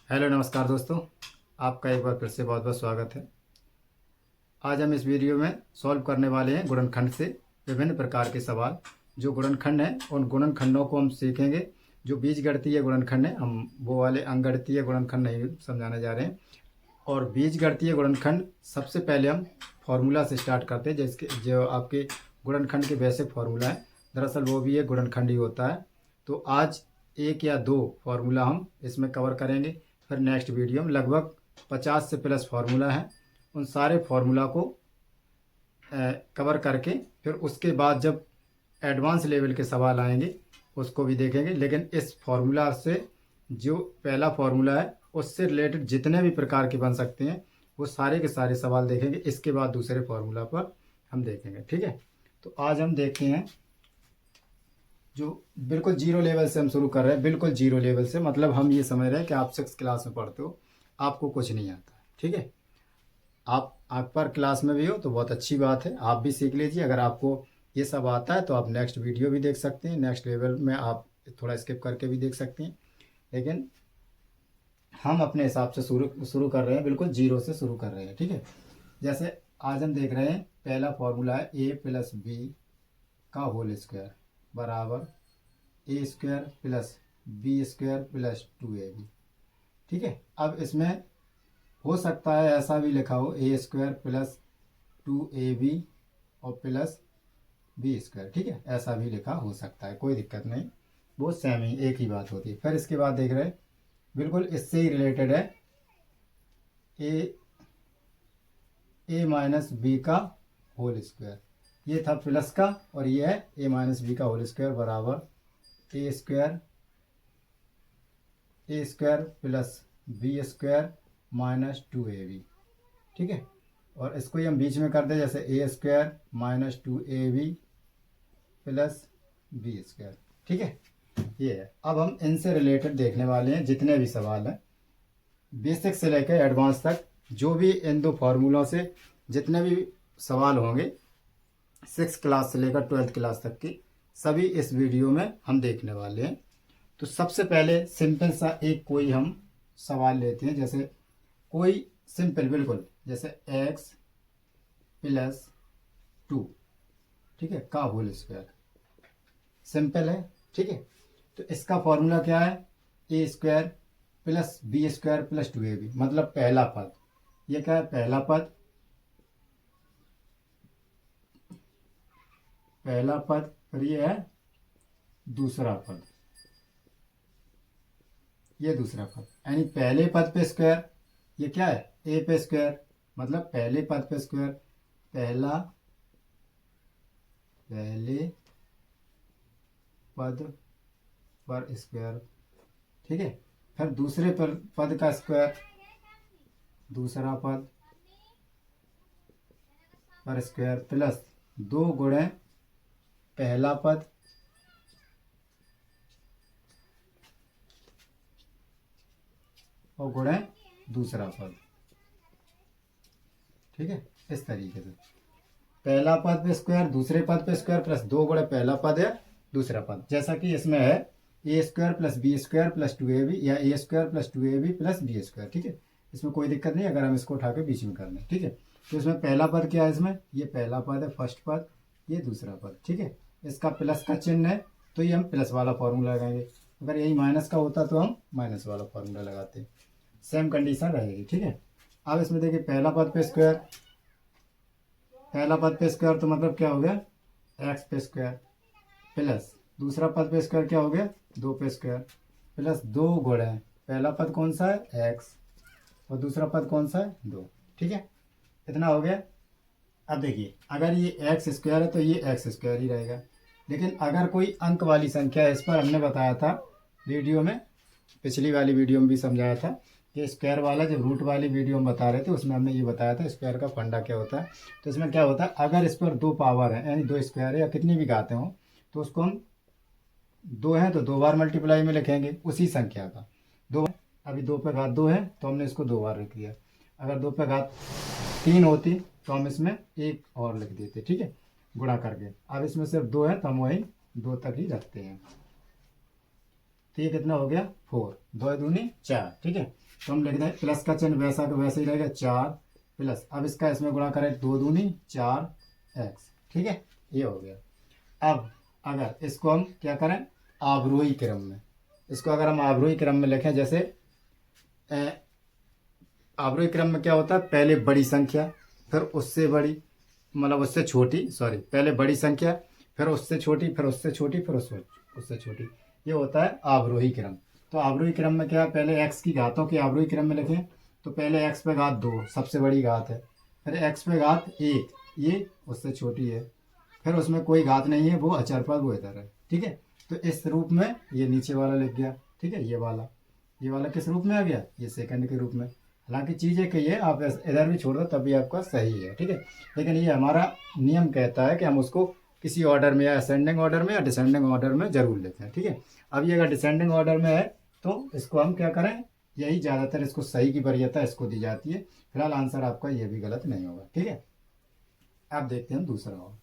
Hello नमस्कार दोस्तों, आपका एक बार फिर से बहुत बहुत स्वागत है। आज हम इस वीडियो में सॉल्व करने वाले हैं गुणनखंड से विभिन्न प्रकार के सवाल। जो गुणनखंड हैं उन गुणनखंडों को हम सीखेंगे। जो बीजगणितीय गुणनखंड है हम वो वाले अंकगणितीय गुणनखंड नहीं समझाने जा रहे हैं। और बीजगणितीय गुणनखंड सबसे पहले हम फार्मूला से स्टार्ट करते हैं, जिसके जो आपके गुणनखंड के बेसिक फार्मूला है, दरअसल वो भी एक गुणनखंड ही होता है। तो आज एक या दो फार्मूला हम इसमें कवर करेंगे। फिर नेक्स्ट वीडियो में लगभग 50 से प्लस फार्मूला हैं, उन सारे फार्मूला को कवर करके फिर उसके बाद जब एडवांस लेवल के सवाल आएंगे उसको भी देखेंगे। लेकिन इस फार्मूला से जो पहला फार्मूला है उससे रिलेटेड जितने भी प्रकार के बन सकते हैं वो सारे के सारे सवाल देखेंगे। इसके बाद दूसरे फार्मूला पर हम देखेंगे, ठीक है। तो आज हम देखते हैं जो बिल्कुल जीरो लेवल से हम शुरू कर रहे हैं। बिल्कुल जीरो लेवल से मतलब हम ये समझ रहे हैं कि आप 6 क्लास में पढ़ते हो, आपको कुछ नहीं आता, ठीक है। आप पर क्लास में भी हो तो बहुत अच्छी बात है, आप भी सीख लीजिए। अगर आपको ये सब आता है तो आप नेक्स्ट वीडियो भी देख सकते हैं, नेक्स्ट लेवल में आप थोड़ा स्किप करके भी देख सकते हैं। लेकिन हम अपने हिसाब से शुरू कर रहे हैं, बिल्कुल जीरो से शुरू कर रहे हैं, ठीक है। जैसे आज हम देख रहे हैं पहला फॉर्मूला है a प्लस बी का होल स्क्वायर बराबर A square plus B square plus 2ab, ठीक है। अब इसमें हो सकता है ऐसा भी लिखा हो ए स्क्वायर प्लस 2ab और प्लस बी स्क्वायर, ठीक है, ऐसा भी लिखा हो सकता है, कोई दिक्कत नहीं, वो सेम ही एक ही बात होती है। फिर इसके बाद देख रहे हैं बिल्कुल इससे ही रिलेटेड है ए माइनस बी का होल स्क्वायर, ये था प्लस का और ये है ए माइनस बी का होल स्क्वायर बराबर A square plus B square minus 2ab, ठीक है। और इसको ही हम बीच में कर दे, जैसे A square minus 2ab plus B square, ठीक है, ये है। अब हम इनसे रिलेटेड देखने वाले हैं जितने भी सवाल हैं बेसिक से लेकर एडवांस तक। जो भी इन दो फार्मूलों से जितने भी सवाल होंगे 6 क्लास से लेकर 12th क्लास तक की सभी इस वीडियो में हम देखने वाले हैं। तो सबसे पहले सिंपल सा एक कोई हम सवाल लेते हैं, जैसे कोई सिंपल बिल्कुल जैसे x प्लस 2, ठीक है, का होल स्क्वायर, सिंपल है, ठीक है। तो इसका फॉर्मूला क्या है, A square plus B square plus 2ab, मतलब पहला पद, ये क्या है, पहला पद, फिर ये है दूसरा पद, ये दूसरा पद, यानी पहले पद पे स्क्वायर, ये क्या है ए पे स्क्वायर, मतलब पहले पद पे स्क्वायर, पहले पद पर स्क्वायर, ठीक है। फिर दूसरे पद का स्क्वायर, दूसरा पद पर स्क्वायर प्लस 2 गुणे पहला पद और गुणे दूसरा पद, ठीक है। इस तरीके से पहला पद पे स्क्वायर, दूसरे पद पे स्क्वायर प्लस 2 गुणे पहला पद है दूसरा पद, जैसा कि इसमें है A square plus B square plus 2ab या A square plus 2ab plus B square, ठीक है। इसमें कोई दिक्कत नहीं अगर हम इसको उठा के बीच में कर लें, ठीक है। तो इसमें पहला पद क्या है, इसमें ये पहला पद है फर्स्ट पद, ये दूसरा पद, ठीक है। इसका प्लस का चिन्ह है तो ये हम प्लस वाला फॉर्मूला लगाएंगे, अगर यही माइनस का होता तो हम माइनस वाला फॉर्मूला लगाते, सेम कंडीशन रहेगी, ठीक है। अब इसमें देखिए पहला पद पे स्क्वायर, पहला पद पे स्क्वायर तो मतलब क्या हो गया एक्स पे स्क्वायर, प्लस दूसरा पद पे स्क्वायर क्या हो गया 2 पे स्क्वायर, प्लस 2 गुणे पहला पद कौन सा है x और दूसरा पद कौन सा है 2, ठीक है, इतना हो गया। अब देखिए अगर ये एक्स स्क्वायर है तो ये एक्स स्क्वायर ही रहेगा, लेकिन अगर कोई अंक वाली संख्या है, इस पर हमने बताया था वीडियो में, पिछली वाली वीडियो में भी समझाया था कि स्क्वायर वाला जब रूट वाली वीडियो में बता रहे थे उसमें हमने ये बताया था स्क्वायर का फंडा क्या होता है। तो इसमें क्या होता है, अगर इस पर 2 पावर है यानी 2 स्क्वायर है या कितनी भी घातें हों तो उसको हम 2 है तो 2 बार मल्टीप्लाई में लिखेंगे उसी संख्या का, 2, अभी 2 पे घात 2 है तो हमने इसको 2 बार लिख दिया, अगर 2 पे घात 3 होती तो हम इसमें 1 और लिख देते, ठीक है, गुणा करके। अब इसमें सिर्फ 2 है तो हम वही 2 तक ही रखते हैं, तो ये कितना हो गया 4, 2 दूनी 4। ठीक है, तो हम लिख दें प्लस का चिन्ह वैसा का वैसे ही रहेगा 4 प्लस, अब इसका इसमें गुणा करें 2 दूनी 4x। ठीक है, ये हो गया। अब अगर इसको हम क्या करें आरोही क्रम में, इसको अगर हम आरोही क्रम में लिखें, जैसे आरोही क्रम में क्या होता है, पहले बड़ी संख्या फिर उससे बड़ी, मतलब उससे छोटी, सॉरी पहले बड़ी संख्या फिर उससे छोटी फिर उससे छोटी फिर उससे छोटी, ये होता है आरोही क्रम। तो आरोही क्रम में क्या है, पहले x की घातों के आरोही क्रम में लिखें तो पहले x पे घात 2 सबसे बड़ी घात है, फिर x पे घात 1 ये उससे छोटी है, फिर उसमें कोई घात नहीं है वो अचर पर वो इधर है। ठीक है, तो इस रूप में ये नीचे वाला लिख गया। ठीक है, ये वाला किस रूप में आ गया, ये सेकंड के रूप में। हालांकि चीज़ है कि ये आप इधर भी छोड़ दो तब भी आपका सही है। ठीक है, लेकिन ये हमारा नियम कहता है कि हम उसको किसी ऑर्डर में या असेंडिंग ऑर्डर में या डिसेंडिंग ऑर्डर में जरूर लिखें। ठीक है, अब ये अगर डिसेंडिंग ऑर्डर में है तो इसको हम क्या करें, यही ज़्यादातर इसको सही की वरीयता इसको दी जाती है। फिलहाल आंसर आपका ये भी गलत नहीं होगा। ठीक है, अब देखते हैं दूसरा और,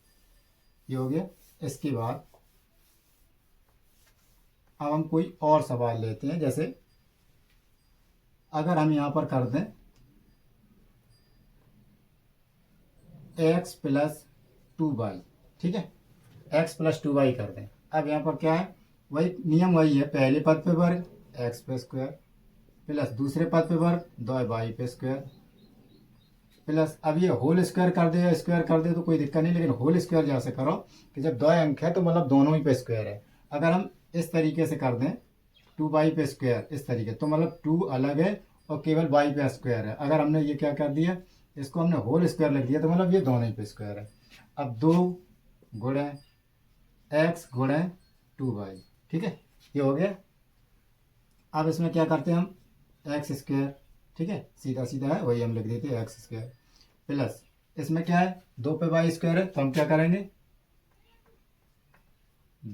ये हो गया। इसके बाद अब हम कोई और सवाल लेते हैं, जैसे अगर हम यहां पर कर दें x प्लस 2y। ठीक है, x प्लस 2y कर दें। अब यहाँ पर क्या है, वही नियम वही है, पहले पद पे वर्ग x पे स्क्वायर प्लस दूसरे पद पे वर्ग 2y पे स्क्वायर प्लस, अब ये होल स्क्वायर कर दे या स्क्वायर कर दे तो कोई दिक्कत नहीं, लेकिन होल स्क्वायर जैसे करो कि जब 2 अंक है तो मतलब दोनों ही पे स्क्वायर है। अगर हम इस तरीके से कर दें 2y पे स्क्वायर, इस तरीके तो मतलब 2 अलग है और केवल y पे स्क्वायर है। अगर हमने ये क्या कर दिया, इसको हमने होल स्क्वायर लिख दिया तो मतलब ये दोनों ही पे स्क्वायर है। अब 2 गुणे x गुणे 2y। ठीक है, ये हो गया। अब इसमें क्या करते हैं हम एक्स स्क्वायर, ठीक है सीधा सीधा है वही हम लिख देते हैं एक्स स्क्वायर प्लस, इसमें क्या है 2 पे वाई स्क्वायर है तो हम क्या करेंगे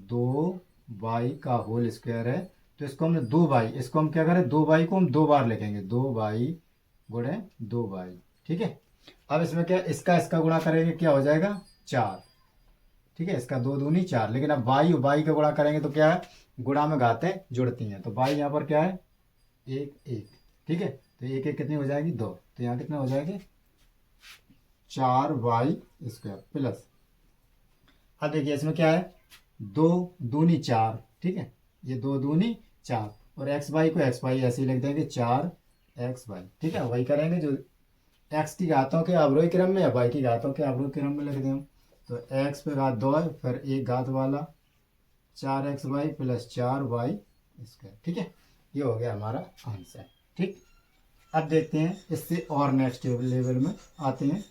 2y का होल स्क्वायर है तो इसको हमने 2y, इसको हम क्या करें 2y को हम 2 बार लिखेंगे 2y गुणे 2y। ठीक है, अब इसमें क्या इसका गुणा करेंगे क्या हो जाएगा 4। ठीक है, इसका 2 दूनी 4, लेकिन अब y का गुणा करेंगे तो क्या है गुणा में घातें जुड़ती हैं तो y यहाँ पर क्या है 1 1। ठीक है, तो 1 1 कितनी हो जाएगी 2, तो यहाँ कितना हो जाएगी 4y स्क्वायर प्लस, अब देखिए इसमें क्या है 2 दूनी 4। ठीक है, ये 2 दूनी 4 और एक्स वाई को एक्स वाई ऐसे ही लिख देंगे 4xy। ठीक है, वही करेंगे जो x की घातों के अवरोही क्रम में या y की घातों के अवरोही क्रम में लिख दें हम। तो x पे घात 2 है फिर एक घात वाला 4xy प्लस 4y स्क्वायर। ठीक है, ये हो गया हमारा आंसर। ठीक, अब देखते हैं इससे और नेक्स्ट लेवल में आते हैं,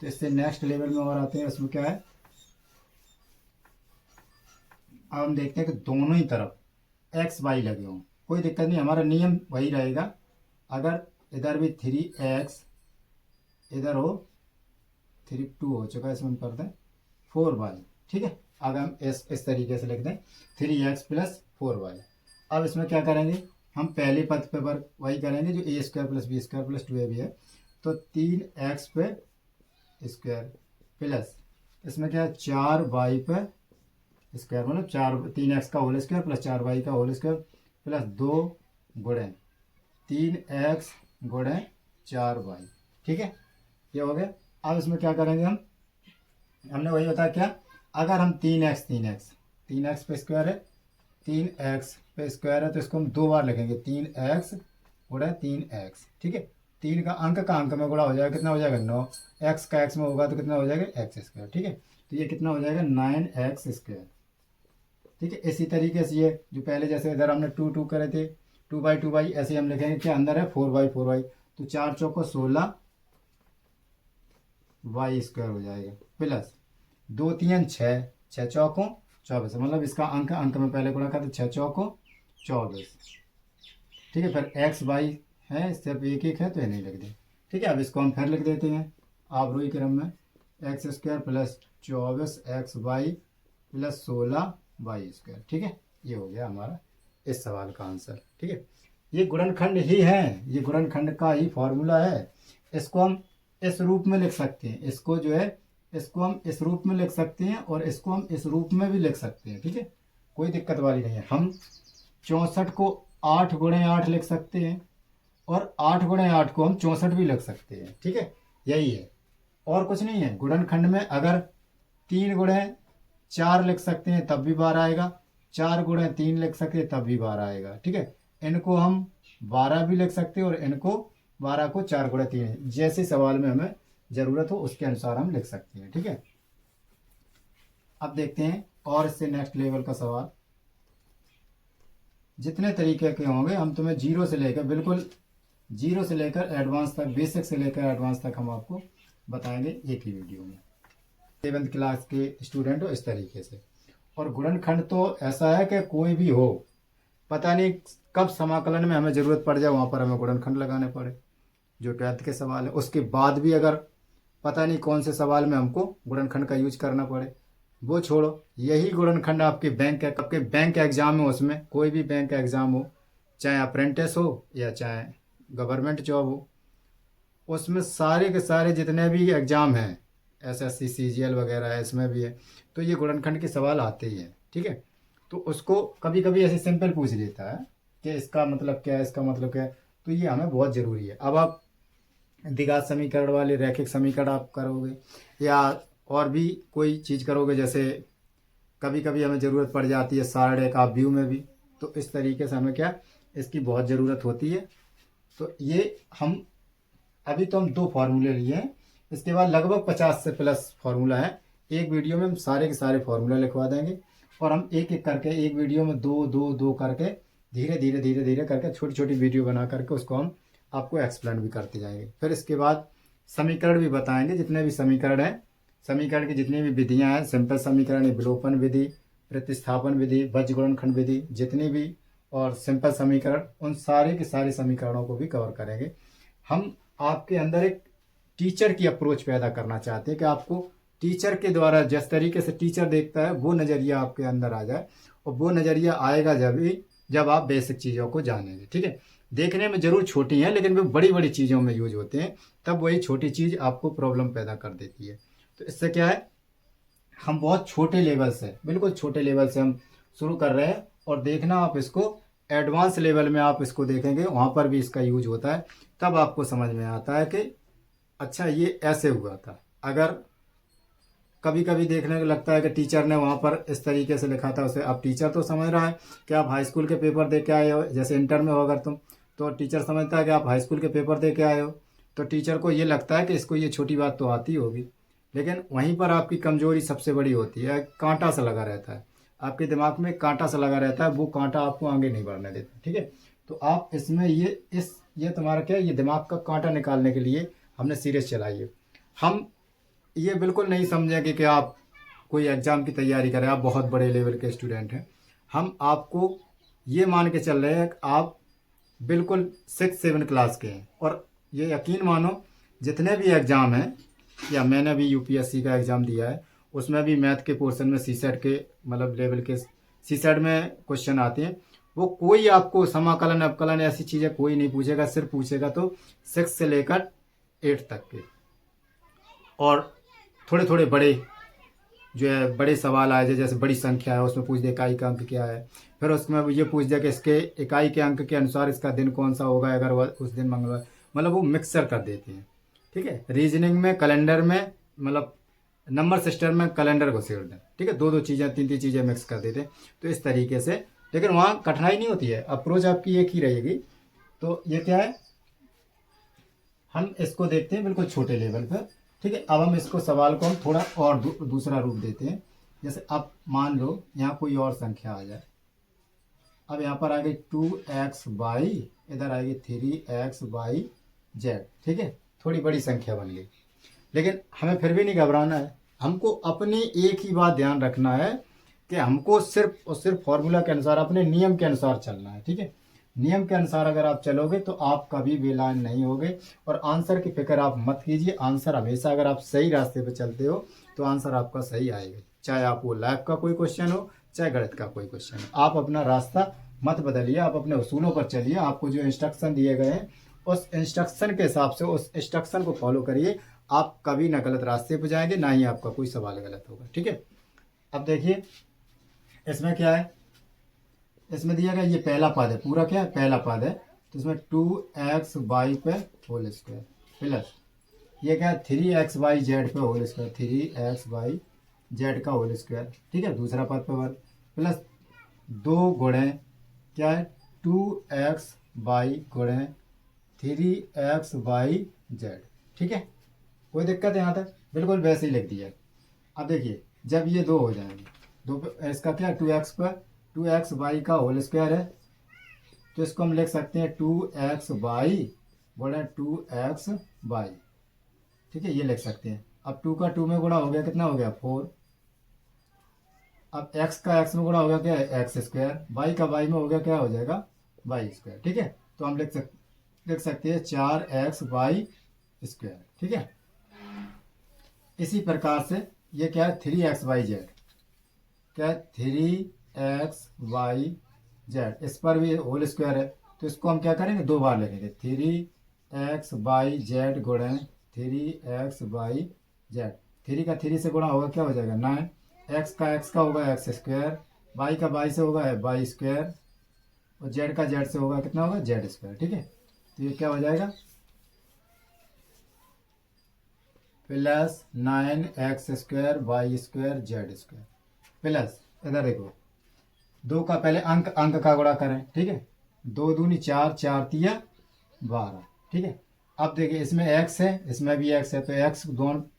तो इससे नेक्स्ट लेवल में और आते हैं। इसमें क्या है, अब हम देखते हैं कि दोनों ही तरफ एक्स वाई लगे हों, कोई दिक्कत नहीं, हमारा नियम वही रहेगा। अगर इधर भी 3x इधर हो 2 हो चुका है, इसमें हम कर दें 4y। ठीक है, अगर हम इस तरीके से लिख दें 3x प्लस 4y। अब इसमें क्या करेंगे हम पहले पद पे वर्ग वही करेंगे जो a square plus B square plus 2ab है, तो 3x पे स्क्वायर प्लस इसमें क्या है 4y पे स्क्वायर, मतलब 3x का होल स्क्वायर प्लस 4y का होल स्क्वायर प्लस 2 गुणे 3x गुणे 4y। ठीक है, ये हो गया। अब इसमें क्या करेंगे हमने वही बताया क्या, अगर हम 3x पे स्क्वायर है 3x पे स्क्वायर है तो इसको हम 2 बार लिखेंगे 3x गुणे 3x। ठीक है, 3 का अंक में गुणा हो जाएगा, कितना हो जाएगा 9, x का x में होगा तो कितना हो जाएगा x स्क्वायर। ठीक है, तो ये कितना हो जाएगा 9x स्क्वायर। ठीक है, इसी तरीके से ये जो पहले जैसे इधर हमने 2 2 करे थे 2/2 ऐसे हम लिखेंगे क्या अंदर है 4/4 तो 4 चौको 16 y स्क्वायर हो जाएगा प्लस 2 3 6 6 चौकों 24, मतलब इसका अंक में पहले गुणा करते 6 चौकों 24। ठीक है, फिर एक्स वाई है सिर्फ एक एक है तो ये नहीं लिख दे। ठीक है, अब इसको हम फिर लिख देते हैं आरोही क्रम में x square plus 24xy plus 16y square. ठीक है, ये हो गया हमारा इस सवाल का आंसर। ठीक है, ये गुणनखंड ही है, ये गुणनखंड का ही फॉर्मूला है। इसको हम इस रूप में लिख सकते हैं, इसको जो है इसको हम इस रूप में लिख सकते हैं और इसको हम इस रूप में भी लिख सकते हैं। ठीक है, कोई दिक्कत वाली नहीं है। हम 64 को 8 गुणे 8 लिख सकते हैं, और 8 गुणे 8 को हम 64 भी लिख सकते हैं। ठीक है, यही है, और कुछ नहीं है। गुणनखंड में अगर 3 गुणे 4 लिख सकते हैं तब भी 12 आएगा, 4 गुणे 3 लिख सकते हैं तब भी 12 आएगा। ठीक है, इनको हम 12 भी लिख सकते हैं और इनको 12 को 4 गुणे 3, जैसे सवाल में हमें ज़रूरत हो उसके अनुसार हम लिख सकते हैं। ठीक है, अब देखते हैं और इससे नेक्स्ट लेवल का सवाल। जितने तरीके के होंगे हम तुम्हें जीरो से लेकर, बिल्कुल जीरो से लेकर एडवांस तक, बेसिक से लेकर एडवांस तक हम आपको बताएंगे एक ही वीडियो में। 7th क्लास के स्टूडेंट हो इस तरीके से। और गुणनखंड तो ऐसा है कि कोई भी हो, पता नहीं कब समाकलन में हमें ज़रूरत पड़ जाए वहाँ पर हमें गुणनखंड लगाने पड़े, जो 12th के सवाल है। उसके बाद भी अगर पता नहीं कौन से सवाल में हमको गुणनखंड का यूज करना पड़े, वो छोड़ो, यही गुणनखंड आपके बैंक एग्जाम हो, उसमें कोई भी बैंक एग्जाम हो, चाहे अप्रेंटिस हो या चाहे गवर्नमेंट जॉब हो, उसमें सारे के सारे जितने भी एग्ज़ाम हैं, SSC CGL वगैरह है, इसमें भी है, तो ये गुणनखंड के सवाल आते ही हैं। ठीक है, तो उसको कभी कभी ऐसे सिंपल पूछ लेता है कि इसका मतलब क्या है, इसका मतलब क्या है, तो ये हमें बहुत ज़रूरी है। अब आप द्विघात समीकरण वाले रैखिक समीकरण आप करोगे या और भी कोई चीज़ करोगे, जैसे कभी कभी हमें ज़रूरत पड़ जाती है सारणिक आप व्यू में भी, तो इस तरीके से हमें क्या इसकी बहुत ज़रूरत होती है। तो ये हम अभी तो हम 2 फार्मूले लिए हैं, इसके बाद लगभग 50 से प्लस फार्मूला है। एक वीडियो में हम सारे के सारे फार्मूला लिखवा देंगे और हम एक एक करके एक वीडियो में 2 करके धीरे धीरे धीरे धीरे करके छोटी छोटी वीडियो बना करके उसको हम आपको एक्सप्लेन भी करते जाएंगे। फिर इसके बाद समीकरण भी बताएंगे, जितने भी समीकरण हैं, समीकरण की जितनी भी विधियां हैं, सिंपल समीकरण, विलोपन विधि, प्रतिस्थापन विधि, बीजगुणनखंड विधि, जितनी भी और सिंपल समीकरण, उन सारे के सारे समीकरणों को भी कवर करेंगे। हम आपके अंदर एक टीचर की अप्रोच पैदा करना चाहते हैं कि आपको टीचर के द्वारा जिस तरीके से टीचर देखता है वो नज़रिया आपके अंदर आ जाए, और वो नज़रिया आएगा जब आप बेसिक चीज़ों को जानेंगे। ठीक है, देखने में ज़रूर छोटी हैं लेकिन वो बड़ी बड़ी चीज़ों में यूज होते हैं, तब वही छोटी चीज़ आपको प्रॉब्लम पैदा कर देती है। तो इससे क्या है, हम बहुत छोटे लेवल से, बिल्कुल छोटे लेवल से हम शुरू कर रहे हैं, और देखना आप इसको एडवांस लेवल में आप इसको देखेंगे, वहाँ पर भी इसका यूज होता है, तब आपको समझ में आता है कि अच्छा ये ऐसे हुआ था। अगर कभी कभी देखने को लगता है कि टीचर ने वहाँ पर इस तरीके से लिखा था, उसे अब टीचर तो समझ रहा है कि आप हाई स्कूल के पेपर दे के आए हो, जैसे इंटर में हो अगर तुम, तो टीचर समझता है कि आप हाई स्कूल के पेपर दे के आए हो, तो टीचर को ये लगता है कि इसको ये छोटी बात तो आती होगी, लेकिन वहीं पर आपकी कमजोरी सबसे बड़ी होती है, कांटा सा लगा रहता है आपके दिमाग में, कांटा सा लगा रहता है, वो कांटा आपको आगे नहीं बढ़ने देता। ठीक है, तो आप इसमें ये तुम्हारा क्या, ये दिमाग का कांटा निकालने के लिए हमने सीरीज चलाई है। हम ये बिल्कुल नहीं समझेंगे कि आप कोई एग्ज़ाम की तैयारी करें, आप बहुत बड़े लेवल के स्टूडेंट हैं। हम आपको ये मान के चल रहे हैं कि आप बिल्कुल 6-7 क्लास के हैं, और ये यकीन मानो जितने भी एग्ज़ाम हैं, या मैंने भी UPSC का एग्ज़ाम दिया है, उसमें भी मैथ के पोर्शन में CSET के मतलब लेवल के CSET में क्वेश्चन आते हैं, वो कोई आपको समाकलन अपकलन ऐसी चीज़ें कोई नहीं पूछेगा, सिर्फ पूछेगा तो 6 से लेकर 8 तक के, और थोड़े थोड़े बड़े जो है बड़े सवाल आए जैसे बड़ी संख्या है उसमें पूछ दे इकाई का अंक क्या है, फिर उसमें ये पूछ दे कि इसके इकाई के अंक के अनुसार इसका दिन कौन सा होगा अगर वह उस दिन मंगलवार, मतलब वो मिक्सर कर देते हैं। ठीक है, रीजनिंग में कैलेंडर में मतलब नंबर सिस्टम में कैलेंडर को सेड़ दें। ठीक है, 2 चीज़ें 3 चीज़ें मिक्स कर देते हैं, तो इस तरीके से, लेकिन वहाँ कठिनाई नहीं होती है, अप्रोच आपकी एक ही रहेगी। तो ये क्या है, हम इसको देखते हैं बिल्कुल छोटे लेवल पर। ठीक है, अब हम इसको सवाल को हम थोड़ा और दूसरा रूप देते हैं। जैसे अब मान लो यहाँ कोई और संख्या आ जाए, अब यहाँ पर आ गई 2xy, इधर आएगी 3xyz। ठीक है, थोड़ी बड़ी संख्या बन गई, लेकिन हमें फिर भी नहीं घबराना है, हमको अपनी एक ही बात ध्यान रखना है कि हमको सिर्फ और सिर्फ फॉर्मूला के अनुसार, अपने नियम के अनुसार चलना है। ठीक है, नियम के अनुसार अगर आप चलोगे तो आप कभी बेलाइन नहीं होगे, और आंसर की फिक्र आप मत कीजिए। आंसर हमेशा, अगर आप सही रास्ते पर चलते हो तो आंसर आपका सही आएगा, चाहे आप वो लाइफ का कोई क्वेश्चन हो चाहे गणित का कोई क्वेश्चन हो। आप अपना रास्ता मत बदलिए, आप अपने उसूलों पर चलिए, आपको जो इंस्ट्रक्शन दिए गए हैं उस इंस्ट्रक्शन के हिसाब से उस इंस्ट्रक्शन को फॉलो करिए, आप कभी ना गलत रास्ते पर जाएंगे, ना ही आपका कोई सवाल गलत होगा। ठीक है, अब देखिए इसमें क्या है, इसमें दिया गया ये पहला पद है, पूरा क्या है पहला पद है, तो इसमें 2x/y पे होल स्क्वायर प्लस ये क्या है 3x/y/z पे होल स्क्वायर, 3x/y/z का होल स्क्वायर, ठीक है, दूसरा पद पे वर्ग प्लस 2 गुणे क्या है 2x/y गुणे 3x/z, ठीक है। कोई दिक्कत है यहाँ तक? बिल्कुल वैसे ही लिख दिया। अब देखिए जब ये दो हो जाएंगे, दो इसका क्या है 2x पर 2x/y का होल स्क्वायर है, तो इसको हम लिख सकते हैं 2x/y गुणे 2x/y, ठीक है, ये लिख सकते हैं। अब 2 का 2 में गुणा हो गया, कितना हो गया 4। अब x का x में गुणा हो गया क्या है x², y का y में हो गया क्या हो जाएगा y², ठीक है। तो हम लिख सकते हैं 4x/y², ठीक है। इसी प्रकार से ये क्या है 3x/y/z, क्या है 3x/y/z, इस पर भी होल स्क्वायर है, तो इसको हम क्या करेंगे 2 बार लिखेंगे 3x/y/z गुणे 3x/y/z, 3 का 3 से गुणा होगा क्या हो जाएगा 9, x का होगा x², y का y से होगा y², और z का z से होगा कितना होगा z², ठीक है। तो ये क्या हो जाएगा plus 9x² y² z² plus इधर देखो 2 का पहले अंक का गुणा करें, ठीक है, 2 दूनी 4, 4 तिया 12, ठीक है। अब देखिए इसमें x है, इसमें भी x है, तो x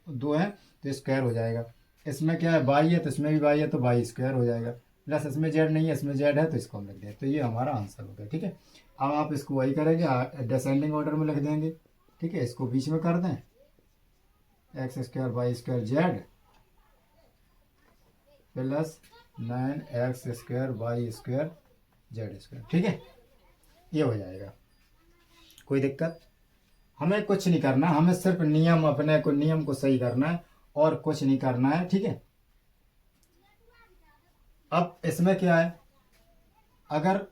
दो है तो स्क्वायर हो जाएगा, इसमें क्या है y है तो इसमें भी y है तो y² हो जाएगा, प्लस इसमें z नहीं है इसमें z है तो इसको हम लिख दें, तो ये हमारा आंसर हो गया, ठीक है। अब आप इसको वही करेंगे डिसेंडिंग ऑर्डर में लिख देंगे, ठीक है, इसको बीच में कर दें x² y² z plus 9x² y² z², ठीक है, ये हो जाएगा। कोई दिक्कत? हमें कुछ नहीं करना, हमें सिर्फ नियम को सही करना है और कुछ नहीं करना है, ठीक है। अब इसमें क्या है, अगर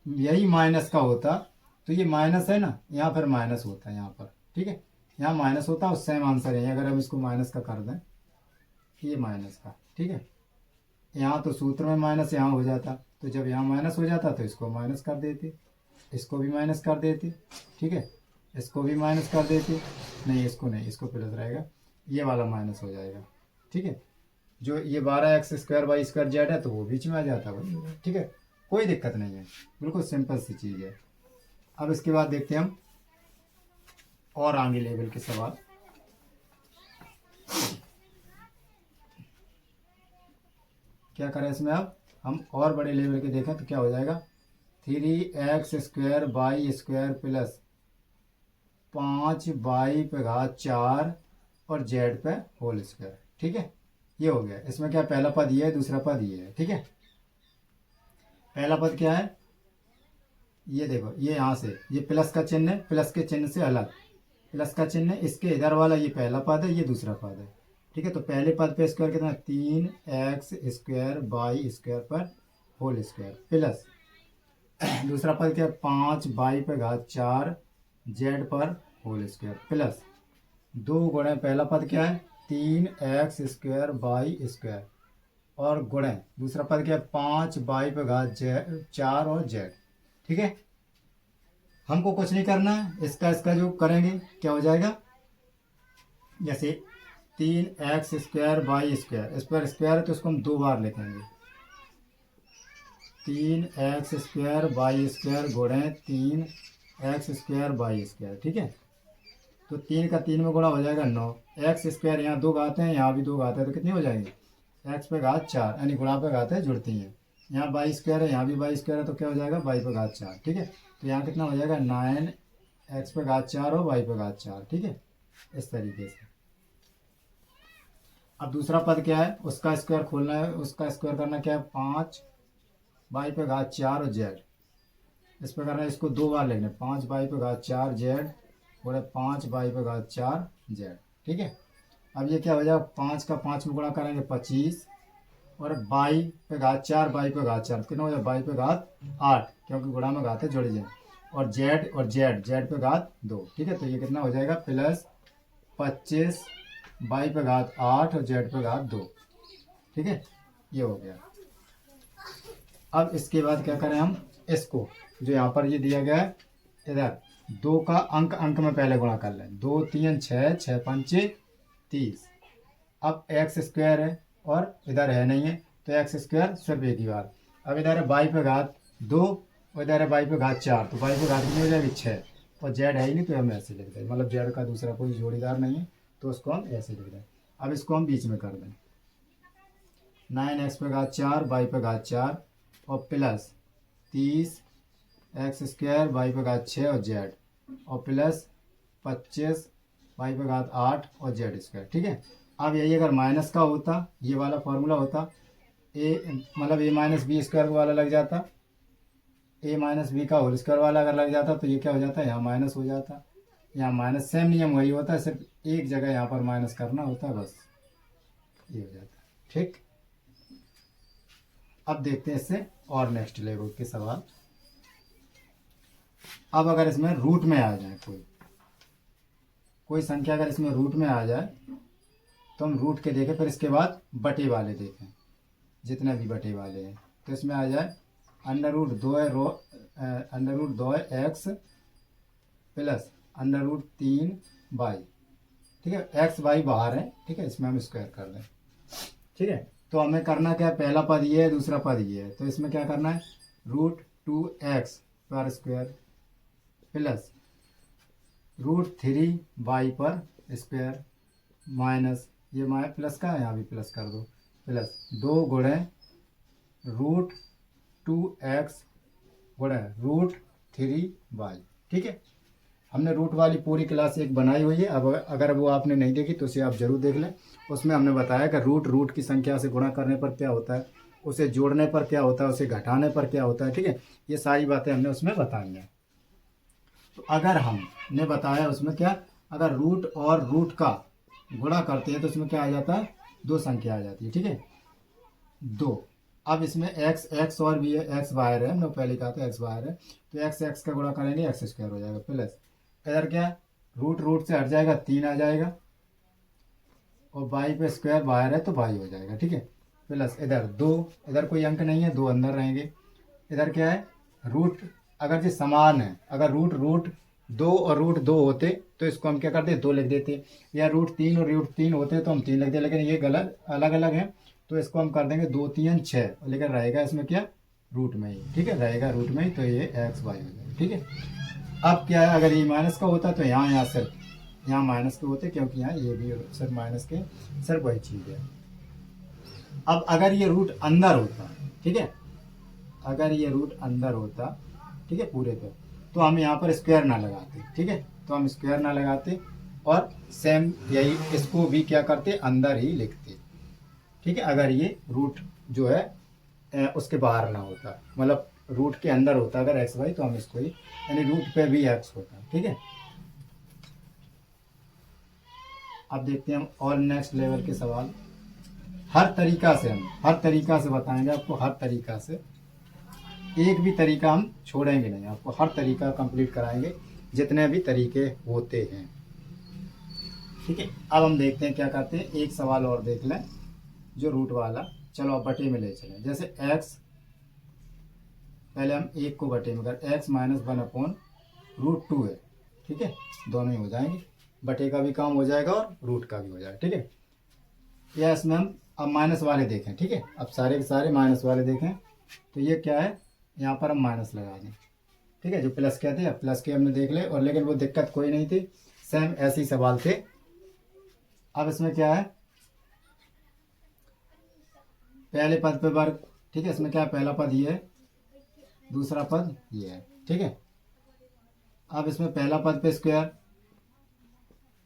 यही माइनस का होता तो ये माइनस है ना, यहाँ पर माइनस होता है यहाँ पर, ठीक है, यहाँ माइनस होता और सेम आंसर है। अगर हम इसको माइनस का कर दें, ये माइनस का, ठीक है, यहाँ तो सूत्र में माइनस यहाँ हो जाता, तो जब यहाँ माइनस हो जाता तो इसको माइनस कर देती, इसको भी माइनस कर देती, ठीक है, इसको भी माइनस कर देती, नहीं इसको नहीं, इसको प्लस रहेगा, ये वाला माइनस हो जाएगा, ठीक है। जो ये 12x² y² z है तो वो बीच में आ जाता है, ठीक है, कोई दिक्कत नहीं है, बिल्कुल सिंपल सी चीज़ है। अब इसके बाद देखते हैं हम और आगे लेवल के सवाल। क्या करें इसमें, अब हम और बड़े लेवल के देखें तो क्या हो जाएगा 3x² y² प्लस 5y/4 और z पे होल स्क्वायर, ठीक है, ये हो गया। इसमें क्या पहला पद ये है, दूसरा पद ये है, ठीक है। पहला पद क्या है, ये देखो, ये यहाँ से ये प्लस का चिन्ह है, प्लस के चिन्ह से अलग प्लस का चिन्ह है, इसके इधर वाला ये पहला पद है, ये दूसरा पद है, ठीक है। तो पहले पद पे स्क्वायर कितना 3x² y² पर होल स्क्वायर प्लस दूसरा पद क्या 5y/4 z पर होल स्क्वायर प्लस 2 गुणे पहला पद क्या है 3x² y² और गुणे दूसरा पद क्या है 5y/4 और z, ठीक है। हमको कुछ नहीं करना है, इसका जो करेंगे क्या हो जाएगा, जैसे 3x² y², इस पर स्क्वायर है तो इसको हम 2 बार लिखेंगे 3x² y² गुणे 3x² y², ठीक है। तो 3 का 3 में गुणा हो जाएगा 9, x², यहाँ 2 घाते हैं यहाँ भी 2 घाते हैं तो कितनी हो जाएंगे x/4, यानी गुणा पे घाते जुड़ती हैं, यहाँ y² है यहाँ भी y² है तो क्या हो जाएगा y/4, ठीक है। तो यहाँ कितना हो जाएगा 9x/4 और y/4, ठीक है, इस तरीके से। अब दूसरा पद क्या है, उसका स्क्वायर खोलना है, उसका स्क्वायर करना क्या है 5y/4 और z, इस पर करना है, इसको 2 बार लिखना 5y/4 z गुणे 5y/4 z, ठीक है। अब ये क्या हो जाएगा 5 का 5 में गुणा करेंगे 25 और y/4 y/4 कितना हो जाएगा y/8, क्योंकि गुणा में घाते जुड़ जाए, और z/8, ठीक है। तो ये कितना हो जाएगा प्लस 25 y/8 और z/2, ठीक है, ये हो गया। अब इसके बाद क्या करें हम, इसको जो यहाँ पर ये दिया गया है इधर 2 का अंक अंक में पहले गुणा कर लें, 2 3 6, 6 पंचे 30। अब एक्स स्क्वायर है और इधर है नहीं है तो एक्स स्क्वायर सिर्फ एक ही बार। अब इधर है वाई पे घात 2 और इधर है वाई पे घात 4, तो वाई पे घात कितनी हो जाएगी 6, और जेड है ही नहीं तो हम ऐसे लिख दें, मतलब जेड का दूसरा कोई जोड़ीदार नहीं है तो उसको हम ऐसे लिख दें। अब इसको हम बीच में कर दें, 9x पे घात 4 वाई पे घात 4 और प्लस 30 एक्स स्क्वायर वाई पे घात 6 और जेड, और प्लस 25 वाई पे घात 8 और जेड स्क्वायर। ठीक है, अब यही अगर माइनस का होता, ये वाला फॉर्मूला होता, ए मतलब ए माइनस बी स्क्वायर वाला लग जाता, ए माइनस बी का होल स्क्वायर वाला अगर लग जाता तो ये क्या हो जाता है, यहाँ माइनस हो जाता, यहाँ माइनस, सेम नियम वही होता है, सिर्फ एक जगह यहाँ पर माइनस करना होता है, बस ये हो जाता है। ठीक, अब देखते हैं इससे और नेक्स्ट लेवल के सवाल। अब अगर इसमें रूट में आ जाए कोई संख्या, अगर इसमें रूट में आ जाए तो हम रूट के देखें, फिर इसके बाद बटे वाले देखें, जितने भी बटे वाले हैं। तो इसमें आ जाए under root 2 X plus under root 3 Y. ठीक है, एक्स वाई बाहर है, ठीक है, इसमें हम स्क्वायर कर दें। ठीक है, तो हमें करना क्या है, पहला पद ये है, दूसरा पद ये है, तो इसमें क्या करना है, रूट 2x पर स्क्वायर प्लस रूट 3 वाई पर स्क्वायर माइनस, ये प्लस का है, यहाँ भी प्लस कर दो, प्लस 2 गुणे रूट 2x गुणे रूट 3 वाई। ठीक है, हमने रूट वाली पूरी क्लास एक बनाई हुई है, अब अगर वो आपने नहीं देखी तो उसे आप जरूर देख लें। उसमें हमने बताया कि रूट की संख्या से गुणा करने पर क्या होता है, उसे जोड़ने पर क्या होता है, उसे घटाने पर क्या होता है। ठीक है, ये सारी बातें हमने उसमें बताई हैं। तो अगर हमने बताया उसमें क्या, अगर रूट और रूट का गुणा करते हैं तो उसमें क्या आ जाता है, 2 संख्या आ जाती है। ठीक है, 2। अब इसमें x और भी है, x बाहर है, हमने पहले कहा था x बाहर है, तो x का गुणा करेंगे x स्क्वायर हो जाएगा, प्लस इधर क्या रूट से हट जाएगा 3 आ जाएगा, और y पे स्क्वायर बाहर है तो y हो जाएगा। ठीक है, प्लस इधर 2, इधर कोई अंक नहीं है, 2 अंदर रहेंगे। इधर क्या है, रूट अगर जो समान है, अगर रूट 2 और रूट 2 होते तो इसको हम क्या करते, 2 लिख देते, या रूट 3 और रूट 3 होते तो हम 3 लिखते, लेकिन ये गलत अलग अलग है तो इसको हम कर देंगे 2 3 6, लेकिन रहेगा इसमें क्या, रूट में ही। ठीक है, रहेगा रूट में ही, तो ये एक्स वाई हो जाएगा। ठीक है, अब क्या है, अगर ये माइनस का होता तो यहाँ सिर्फ यहाँ माइनस के होते, क्योंकि यहाँ ये भी सिर्फ माइनस के, सिर्फ वही चीज़ है। अब अगर ये रूट अंदर होता, ठीक है, अगर ये रूट अंदर होता, ठीक है, पूरे पे, तो हम यहाँ पर स्क्वायर ना लगाते। ठीक है, तो हम स्क्वायर ना लगाते और सेम यही इसको भी क्या करते, अंदर ही लिखते। ठीक है, अगर ये रूट जो है उसके बाहर ना होता, मतलब रूट के अंदर होता अगर एक्स वाई, तो हम इसको ही, यानी रूट पे भी एक्स होता। ठीक है, अब देखते हैं हम और नेक्स्ट लेवल के सवाल। हर तरीका से बताएंगे आपको, हर तरीका से, एक भी तरीका हम छोड़ेंगे नहीं, आपको हर तरीका कंप्लीट कराएंगे जितने भी तरीके होते हैं। ठीक है, अब हम देखते हैं क्या करते हैं, एक सवाल और देख लें जो रूट वाला। चलो अब बटे में ले चलें, जैसे x, पहले हम एक को बटे में कर, x माइनस 1/√2 है। ठीक है, दोनों ही हो जाएंगे, बटे का भी काम हो जाएगा और रूट का भी हो जाएगा। ठीक है, या इसमें हम अब माइनस वाले देखें। ठीक है, अब सारे के सारे माइनस वाले देखें, तो ये क्या है, यहाँ पर हम माइनस लगा दें। ठीक है, जो प्लस के थे प्लस के हमने देख ले, और लेकिन वो दिक्कत कोई नहीं थी, सेम ऐसे ही सवाल थे। अब इसमें क्या है, पहले पद पे वर्ग। ठीक है, इसमें क्या है, पहला पद ये है, दूसरा पद ये है। ठीक है, अब इसमें पहला पद पे स्क्वायर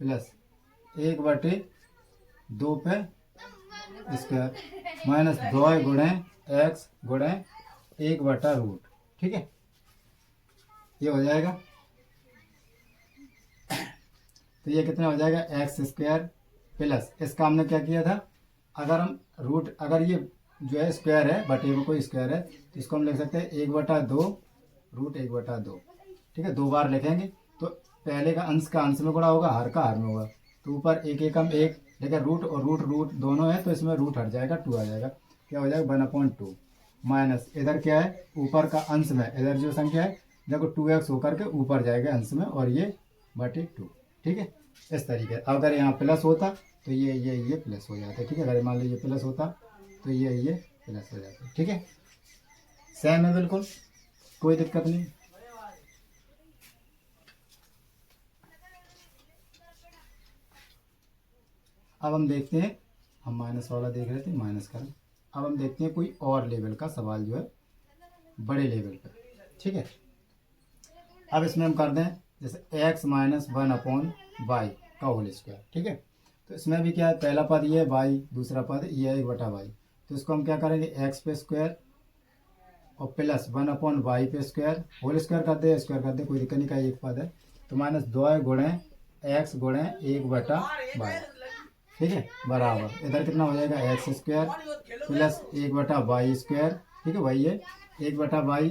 प्लस 1/2 पे स्क्वायर माइनस 2 गुणे एक्स गुणे 1/√। ठीक है, ये हो जाएगा, तो ये कितना हो जाएगा, एक्स स्क्वायर प्लस, इसका हमने क्या किया था, अगर हम रूट, अगर ये जो है स्क्वायर है, बटे में कोई स्क्वायर है, तो इसको हम लिख सकते हैं 1/2 रूट 1/2। ठीक है, 2 बार लिखेंगे तो पहले का अंश में गुणा होगा, हर का हर में होगा, तो ऊपर एक एकम एक, लेकिन रूट और रूट दोनों है तो इसमें रूट हट जाएगा, 2 आ जाएगा, क्या हो जाएगा 1/2। माइनस इधर क्या है ऊपर का अंश में, इधर जो संख्या है देखो 2x होकर के ऊपर जाएगा अंश में और ये बटे 2। ठीक है, इस तरीके। अगर यहाँ प्लस होता तो ये प्लस हो जाता। ठीक है, अगर मान लीजिए प्लस होता तो ये प्लस हो जाता। ठीक है, सेम है बिल्कुल, कोई दिक्कत नहीं। अब हम देखते हैं, हम माइनस वाला देख रहे थे, माइनस का। अब हम देखते हैं कोई और लेवल का सवाल जो है बड़े लेवल पर। ठीक है, अब इसमें हम कर दें जैसे x माइनस 1/y का होल स्क्वायर। ठीक है, तो इसमें भी क्या है, पहला पद ये है y, दूसरा पद ये है 1/y। तो इसको हम क्या करेंगे, x पे स्क्वायर और प्लस 1/y पे स्क्वायर, होल स्क्वायर कर दे कोई दिक्कत नहीं, का एक पद है। तो माइनस 2 गुणे x गुणे 1/y। ठीक है, बराबर इधर कितना हो जाएगा x square plus 1/y square. ठीक है, वही है 1/y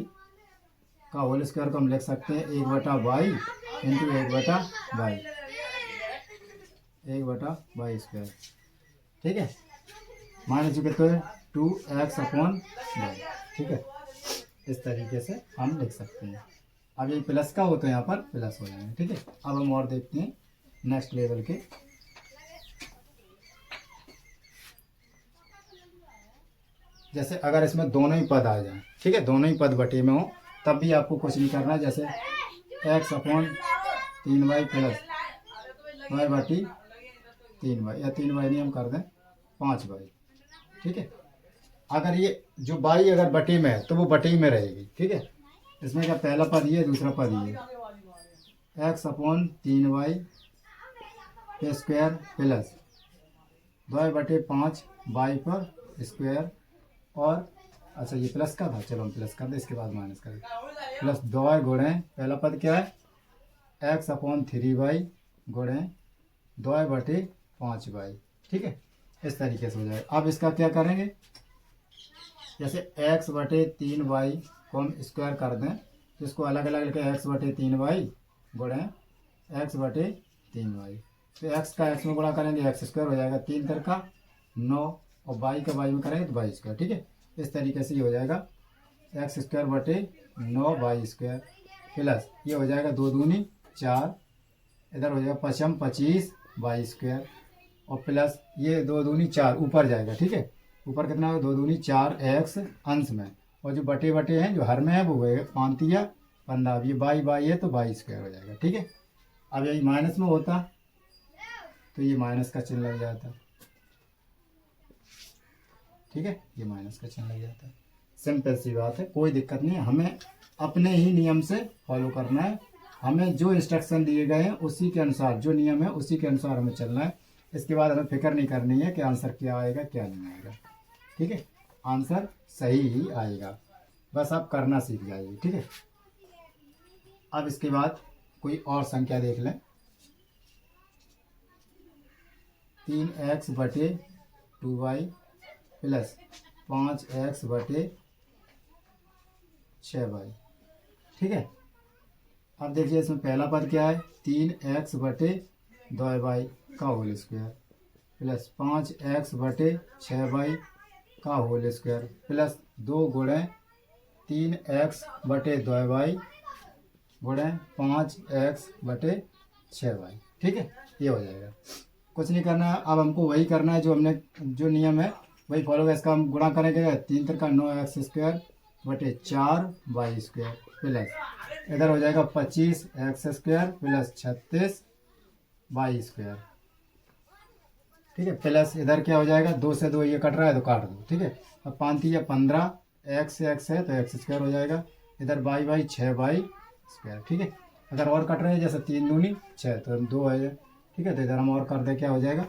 का होल स्क्वायर को हम लिख सकते हैं 1/y इंटू 1/y स्क्वायर। ठीक है, माइनस जो कितना है 2x/y। ठीक है, इस तरीके से हम लिख सकते हैं। अब ये प्लस का हो तो यहाँ पर प्लस हो जाएंगे। ठीक है, अब हम और देखते हैं नेक्स्ट लेवल के। जैसे अगर इसमें दोनों ही पद आ जाए, ठीक है, दोनों ही पद बटे में हो, तब भी आपको कुछ नहीं करना है। जैसे x/3y प्लस y बटी 3y, या 3y नहीं हम कर दें 5y। ठीक है, अगर ये जो y अगर बटे में है तो वो बटे में रहेगी। ठीक है, इसमें क्या पहला पद ये दूसरा पद ये x/3y पे स्क्वायर प्लस 2/5 y पर स्क्वायर। और अच्छा ये प्लस का था, चलो हम प्लस कर दें, इसके बाद माइनस करें। प्लस 2 गुणे पहला पद क्या है x/3y गुणे 2/5y। ठीक है, इस तरीके से हो जाएगा। अब इसका क्या करेंगे, जैसे x/3y को हम स्क्वायर कर दें तो इसको अलग अलग लिखे x/3y गुणे x/3y। तो x का x में गुणा करेंगे x स्क्वायर हो जाएगा, 3 तर का 9 और y का y में करेंगे तो y स्क्वायर। ठीक है, इस तरीके से ये हो जाएगा x²/9y² प्लस ये हो जाएगा 2 दूनी 4, इधर हो जाएगा 5 25 y² और प्लस ये 2 दूनी 4 ऊपर जाएगा। ठीक है, ऊपर कितना होगा 2 दूनी 4 x अंश में, और जो बटे बटे हैं जो हर में है वो है 5 या 15। अब ये y है तो y² हो जाएगा। ठीक है, अब यही माइनस में होता तो ये माइनस का चिन्ह लग जाता। ठीक है, ये माइनस का चिन्ह लग जाता है। सिंपल सी बात है, कोई दिक्कत नहीं है। हमें अपने ही नियम से फॉलो करना है, हमें जो इंस्ट्रक्शन दिए गए हैं उसी के अनुसार, जो नियम है उसी के अनुसार हमें चलना है। इसके बाद हमें फिक्र नहीं करनी है कि आंसर क्या आएगा क्या नहीं आएगा। ठीक है, आंसर सही ही आएगा, बस आप करना सीख जाइए। ठीक है, अब इसके बाद कोई और संख्या देख लें। 3x/2y plus 5x/6y। ठीक है, अब देखिए इसमें पहला पद क्या है 3x/2y का होल स्क्वायर प्लस 5x/6y का होल स्क्वायर प्लस 2 गुणे 3x/2y गुणे 5x/6y। ठीक है, ये हो जाएगा, कुछ नहीं करना है। अब हमको वही करना है जो हमने, जो नियम है वही फॉलो कर। इसका हम गुणा करेंगे 3 तर का 9x² / 4y² प्लस इधर हो जाएगा 25x² प्लस 36y²। ठीक है, प्लस इधर क्या हो जाएगा 2 से 2 ये कट रहा है तो काट दो। ठीक है, अब 5 या 15 x है तो x² हो जाएगा, इधर y 6y²। ठीक है, अगर और कट रहे हैं जैसे 3 दूनी 6 तो 2 है। ठीक है, तो इधर हम और कर दे, क्या हो जाएगा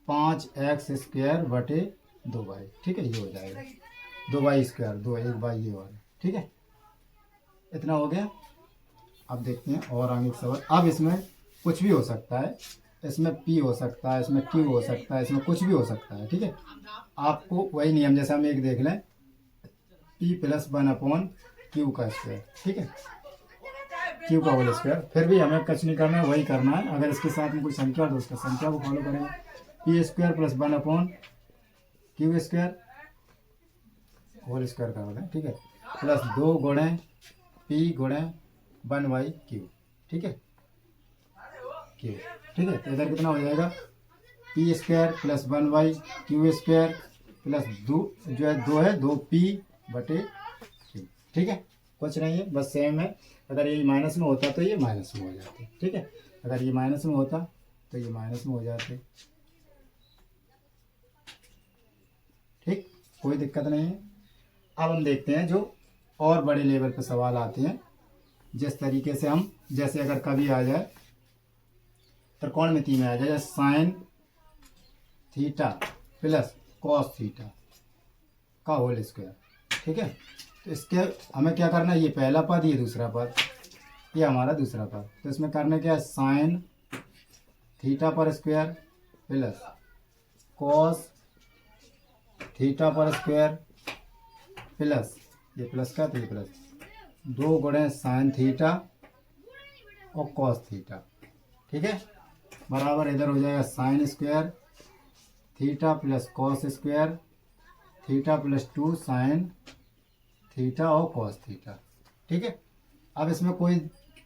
5x² / 2y। ठीक है, ये हो जाएगा 2y², 2 1 बाई ये वाला। ठीक है, इतना हो गया। अब देखते हैं और आगे सवाल। अब इसमें कुछ भी हो सकता है, इसमें p हो सकता है, इसमें q हो सकता है, इसमें कुछ भी हो सकता है। ठीक है, आपको वही नियम, जैसे हम एक देख लें p + 1/q का स्क्वायर। ठीक है, q का होल स्क्वायर, फिर भी हमें कुछ नहीं करना है, वही करना है। अगर इसके साथ में कोई संख्या तो उसका संख्या को फॉलो करेंगे। p² + 1/q² होल स्क्वायर का होता है, ठीक है, प्लस 2 गुणे पी गुणे 1/क्यू, ठीक है, क्यू, ठीक है। तो इधर कितना हो जाएगा, पी स्क्वायर प्लस 1/क्यू स्क्वायर प्लस 2 जो है 2 है 2p/क्यू, ठीक है। कुछ नहीं है, बस सेम है। अगर ये माइनस में होता तो ये माइनस में हो जाते, ठीक है, अगर ये माइनस में होता तो ये माइनस में हो जाते, ठीक, कोई दिक्कत नहीं है। अब हम देखते हैं जो और बड़े लेवल पर सवाल आते हैं, जिस तरीके से हम, जैसे अगर कभी आ जाए त्रिकोणमिति में आ जाए sine theta plus cos theta का होल स्क्वायर, ठीक है। तो इसके हमें क्या करना है, ये पहला पद, ये दूसरा पद, ये हमारा दूसरा पद। तो इसमें करने क्या है, साइन थीटा पर स्क्वायर प्लस कॉस थीटा पर स्क्वायर प्लस, ये प्लस का तो ये प्लस 2 गुणे साइन थीटा और कॉस थीटा, ठीक है, बराबर इधर हो जाएगा sine square theta plus cos square theta plus 2 sine theta और कॉस थीटा, ठीक है। अब इसमें कोई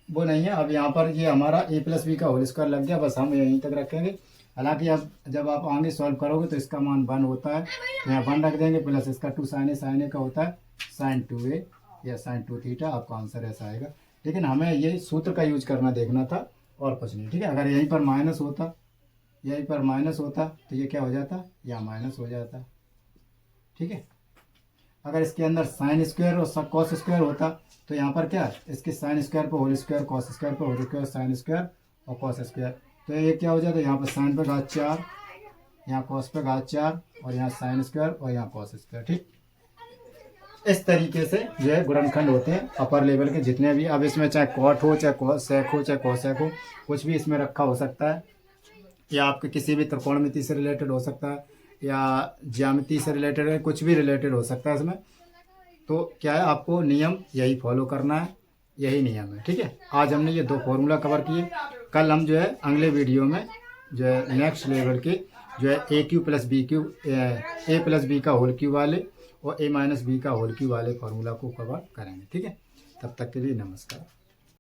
वो नहीं है, अब यहाँ पर ये हमारा a प्लस बी का होल स्क्वायर लग गया, बस हम यहीं तक रखेंगे। हालांकि अब जब आप आगे सॉल्व करोगे तो इसका मान 1 होता है, तो यहाँ 1 रख देंगे, प्लस इसका 2 साइन ए का होता है साइन 2a या साइन 2 थीटा, आपका आंसर ऐसा आएगा। लेकिन हमें ये सूत्र का यूज करना देखना था और कुछ नहीं, ठीक है। अगर यहीं पर माइनस होता, यहीं पर माइनस होता तो ये क्या हो जाता, यहाँ माइनस हो जाता, ठीक है। अगर इसके अंदर साइन स्क्वायर और कॉस स्क्वायर होता तो यहाँ पर क्या है, इसके साइन स्क्वायर पर होल स्क्वायर, कॉस स्क्वायर पर होल स्क्वायर, साइन स्क्वायर और कॉस स्क्वायर, तो ये क्या हो जाता है, यहाँ पर साइन पे घात 4, यहाँ कॉस पे घात 4 और यहाँ साइन स्क्वायर और यहाँ कॉस स्क्वायर, ठीक। इस तरीके से जो है गुणनखंड होते हैं अपर लेवल के जितने भी। अब इसमें चाहे कॉट हो, चाहे सेक हो, चाहे कोसेक हो, कुछ भी इसमें रखा हो सकता है, या आपके किसी भी त्रिकोणमिति से रिलेटेड हो सकता है, या ज्यामिति से रिलेटेड है, कुछ भी रिलेटेड हो सकता है इसमें। तो क्या है, आपको नियम यही फॉलो करना है, यही नियम है, ठीक है। आज हमने ये 2 फॉर्मूला कवर किए, कल हम जो है अगले वीडियो में जो है नेक्स्ट लेवल के जो है a प्लस बी का होल क्यू वाले और a माइनस बी का होल क्यू वाले फॉर्मूला को कवर करेंगे, ठीक है। तब तक के लिए नमस्कार।